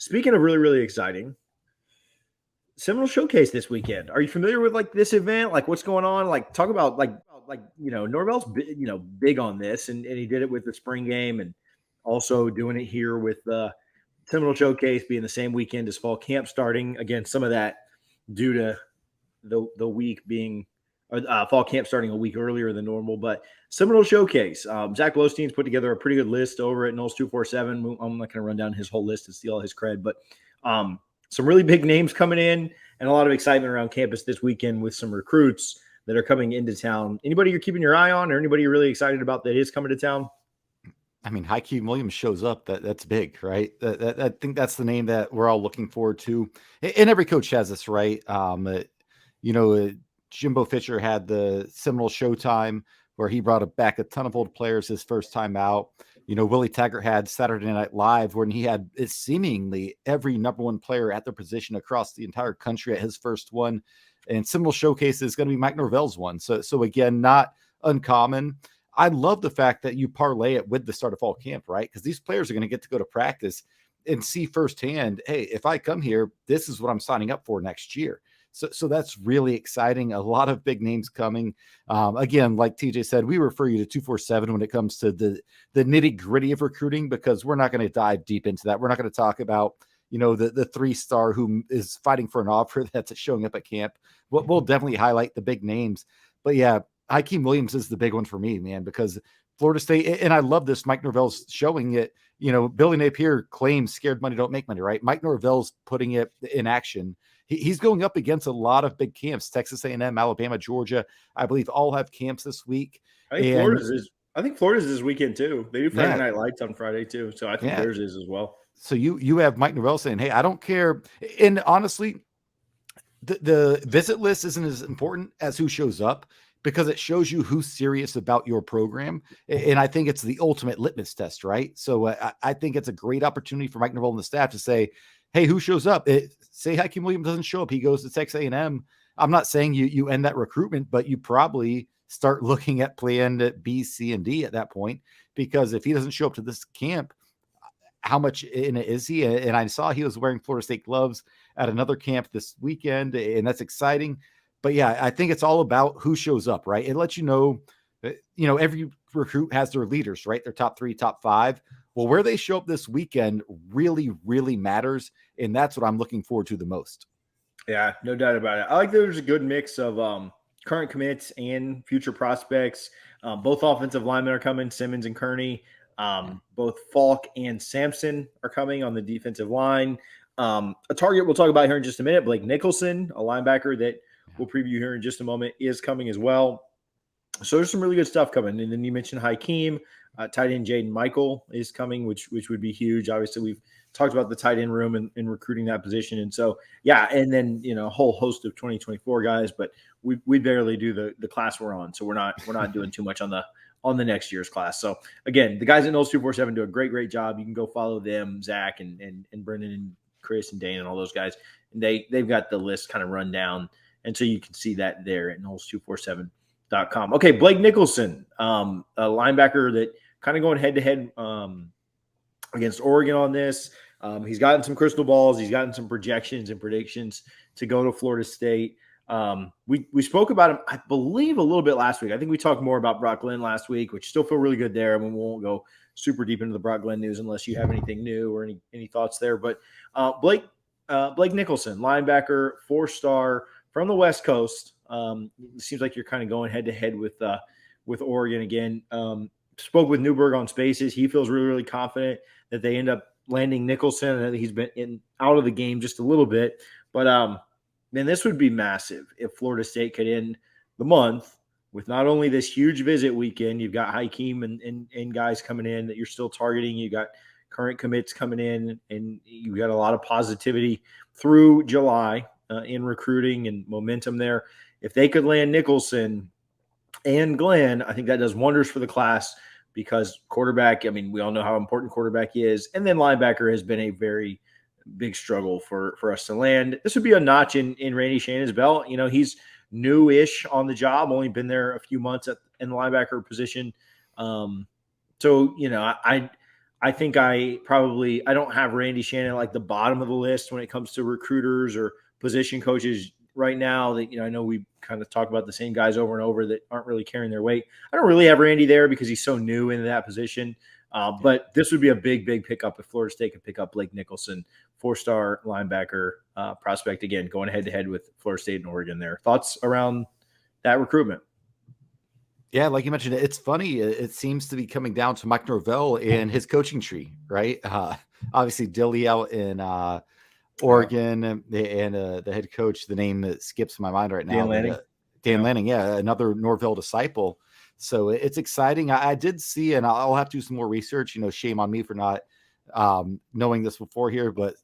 Speaking of really, really exciting, Seminole Showcase this weekend. Are you familiar with like this event? Like what's going on? Like talk about Norvell's big on this, and he did it with the spring game, and also doing it here with the Seminole Showcase being the same weekend as fall camp starting. Again, some of that due to the week being fall camp starting a week earlier than normal. But Seminole Showcase, Zach Blostein's put together a pretty good list over at Noles 247. I'm not going to run down his whole list and steal all his cred, but some really big names coming in and a lot of excitement around campus this weekend with some recruits that are coming into town. Anybody you're keeping your eye on, or anybody you're really excited about that is coming to town? I mean, Hakeem Williams shows up. That's big, right? I think that's the name that we're all looking forward to. And every coach has this, right? Jimbo Fisher had the Seminole Showtime where he brought back a ton of old players his first time out. Willie Taggart had Saturday Night Live when he had seemingly every number one player at their position across the entire country at his first one. And Seminole Showcase is going to be Mike Norvell's one. So again, not uncommon. I love the fact that you parlay it with the start of fall camp, right? Because these players are going to get to go to practice and see firsthand, hey, if I come here, this is what I'm signing up for next year. So that's really exciting. A lot of big names coming. Again, like TJ said, we refer you to 247 when it comes to the nitty gritty of recruiting, because we're not going to dive deep into that. We're not going to talk about, the 3-star who is fighting for an offer that's showing up at camp. We'll definitely highlight the big names. But yeah, Hakeem Williams is the big one for me, man, because Florida State, and I love this, Mike Norvell's showing it. Billy Napier claims scared money don't make money, right? Mike Norvell's putting it in action. He's going up against a lot of big camps. Texas A&M, Alabama, Georgia, I believe all have camps this week. I think Florida's this weekend too. They do Friday Night Lights on Friday too. So I think theirs is as well. So you have Mike Norvell saying, hey, I don't care. And honestly, the visit list isn't as important as who shows up, because it shows you who's serious about your program. And I think it's the ultimate litmus test, right? So I think it's a great opportunity for Mike Norvell and the staff to say, hey, who shows up? Say Hakeem Williams doesn't show up, he goes to Texas A&M. I'm not saying you end that recruitment, but you probably start looking at plan B, C, and D at that point, because if he doesn't show up to this camp, how much in it is he? And I saw he was wearing Florida State gloves at another camp this weekend, and that's exciting. But yeah, I think it's all about who shows up, right? It lets you know, every recruit has their leaders, right? Their top 3, top 5. Well, where they show up this weekend really, really matters. And that's what I'm looking forward to the most. Yeah, no doubt about it. I like that there's a good mix of current commits and future prospects. Both offensive linemen are coming, Simmons and Kearney. Both Falk and Sampson are coming on the defensive line. A target we'll talk about here in just a minute, Blake Nicholson, a linebacker that we'll preview here in just a moment, is coming as well. So there's some really good stuff coming. And then you mentioned Hakeem, tight end Jaden Michael is coming, which would be huge. Obviously, we've talked about the tight end room and recruiting that position. And so, yeah, and then, a whole host of 2024 guys, but we barely do the class we're on. So we're not doing too much on the next year's class. So again, the guys at Noles 247 do a great job. You can go follow them, Zach and Brendan and Chris and Dane and all those guys. And they've got the list kind of run down. And so you can see that there at Noles247.com. Okay, Blake Nicholson, a linebacker that kind of going head-to-head against Oregon on this. He's gotten some crystal balls. He's gotten some projections and predictions to go to Florida State. We spoke about him, I believe, a little bit last week. I think we talked more about Brock Glenn last week, which still feel really good there. I mean, we won't go super deep into the Brock Glenn news unless you have anything new or any thoughts there. But Blake Nicholson, linebacker, 4-star, from the West Coast. It seems like you're kind of going head-to-head with Oregon again. Spoke with Newberg on Spaces. He feels really, really confident that they end up landing Nicholson. I think he's been out of the game just a little bit. But, man, this would be massive if Florida State could end the month with not only this huge visit weekend, you've got Hakeem and guys coming in that you're still targeting. You got current commits coming in, and you got a lot of positivity through July in recruiting and momentum there. If they could land Nicholson and Glenn, I think that does wonders for the class, because quarterback, I mean, we all know how important quarterback is. And then linebacker has been a very big struggle for us to land. This would be a notch in Randy Shannon's belt. He's new-ish on the job, only been there a few months in the linebacker position. So, I think I don't have Randy Shannon like the bottom of the list when it comes to recruiters or position coaches right now. That I know we kind of talk about the same guys over and over that aren't really carrying their weight. I don't really have Randy there because he's so new into that position. But this would be a big pickup if Florida State could pick up Blake Nicholson, 4-star linebacker prospect, again going head to head with Florida State and Oregon. There, thoughts around that recruitment? Yeah, like you mentioned, it's funny. It seems to be coming down to Mike Norvell and his coaching tree, right? Obviously, Dilly out in Oregon, and the head coach, the name that skips my mind right now, Dan Lanning. Dan Lanning, yeah, another Norvell disciple. So it's exciting. I did see, and I'll have to do some more research. Shame on me for not knowing this before here, but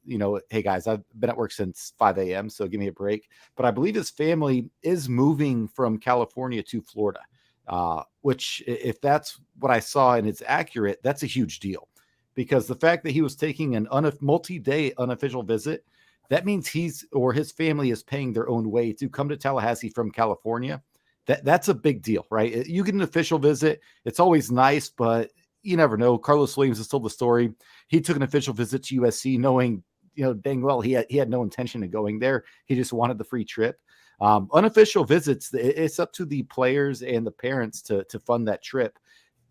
hey guys, I've been at work since 5 a.m., so give me a break. But I believe his family is moving from California to Florida. Which, if that's what I saw and it's accurate, that's a huge deal, because the fact that he was taking an multi-day unofficial visit, that means he's or his family is paying their own way to come to Tallahassee from California. That's a big deal, right? You get an official visit, it's always nice, but you never know. Carlos Williams has told the story. He took an official visit to USC knowing, dang well he had no intention of going there. He just wanted the free trip. Unofficial visits, it's up to the players and the parents to fund that trip.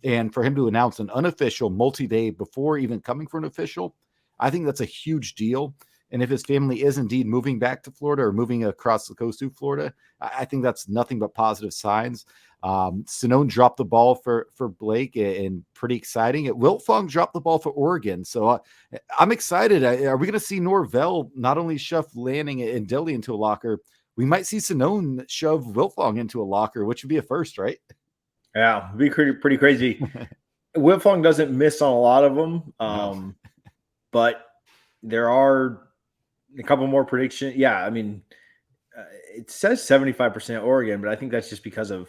And for him to announce an unofficial multi-day before even coming for an official, I think that's a huge deal. And if his family is indeed moving back to Florida or moving across the coast to Florida, I think that's nothing but positive signs. Seminoles dropped the ball for Blake, and pretty exciting. Wiltfong dropped the ball for Oregon. So I'm excited. Are we going to see Norvell not only shove Lanning and Dilly into a locker, we might see Seminoles shove Wiltfong into a locker, which would be a first, right? Yeah, it'd be pretty crazy. Wiltfong doesn't miss on a lot of them, No. but there are a couple more predictions. Yeah, I mean, it says 75% Oregon, but I think that's just because of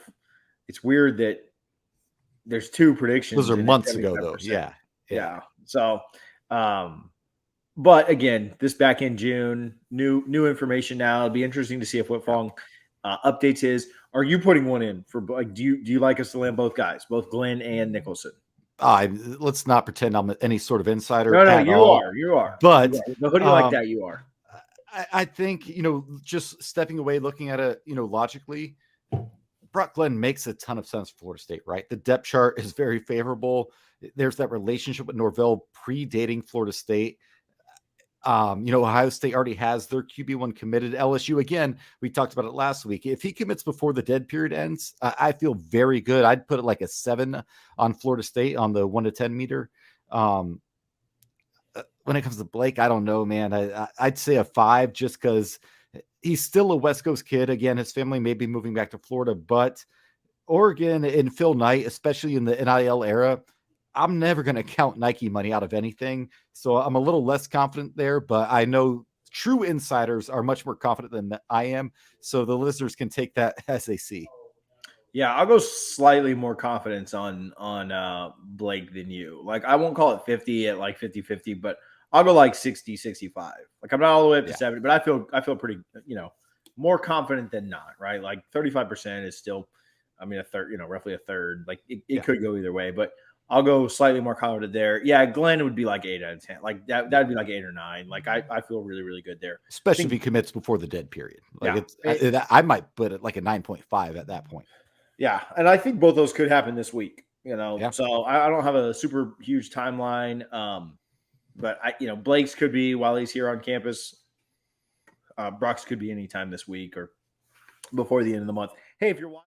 it's weird that there's two predictions. Those are and it's months ago, though. 75%. Yeah. Yeah. So, but again, this back in June, new information now. It'll be interesting to see if Wiltfong updates his. Are you putting one in for like? Do you like us to land both guys, both Glenn and Nicholson? Let's not pretend I'm any sort of insider No, at you all. are. You are. But The hoodie like that, you are. I think, just stepping away, looking at it, logically, Brock Glenn makes a ton of sense for Florida State, right? The depth chart is very favorable. There's that relationship with Norvell predating Florida State. Ohio State already has their QB1 committed. LSU, again, we talked about it last week. If he commits before the dead period ends, I feel very good. I'd put it like a 7 on Florida State on the 1 to 10 meter. When it comes to Blake, I don't know, man. I'd say a 5 just because he's still a West Coast kid. Again, his family may be moving back to Florida, but Oregon and Phil Knight, especially in the NIL era, I'm never going to count Nike money out of anything. So I'm a little less confident there, but I know true insiders are much more confident than I am. So the listeners can take that as they see. Yeah, I'll go slightly more confidence on Blake than you. Like, I won't call it 50 at like 50-50, but I'll go like 60-65. Like, I'm not all the way up to 70, but I feel pretty, more confident than not, right? Like 35% is still, I mean, a third, roughly a third. Like it could go either way, but I'll go slightly more confident there. Yeah, Glenn would be like 8 out of 10. Like that'd be like 8 or 9. Like I feel really, really good there. Especially if he commits before the dead period. Like I might put it like a 9.5 at that point. Yeah, and I think both those could happen this week. Yeah. So I don't have a super huge timeline. But Blake's could be while he's here on campus. Brock's could be anytime this week or before the end of the month. Hey, if you're watching.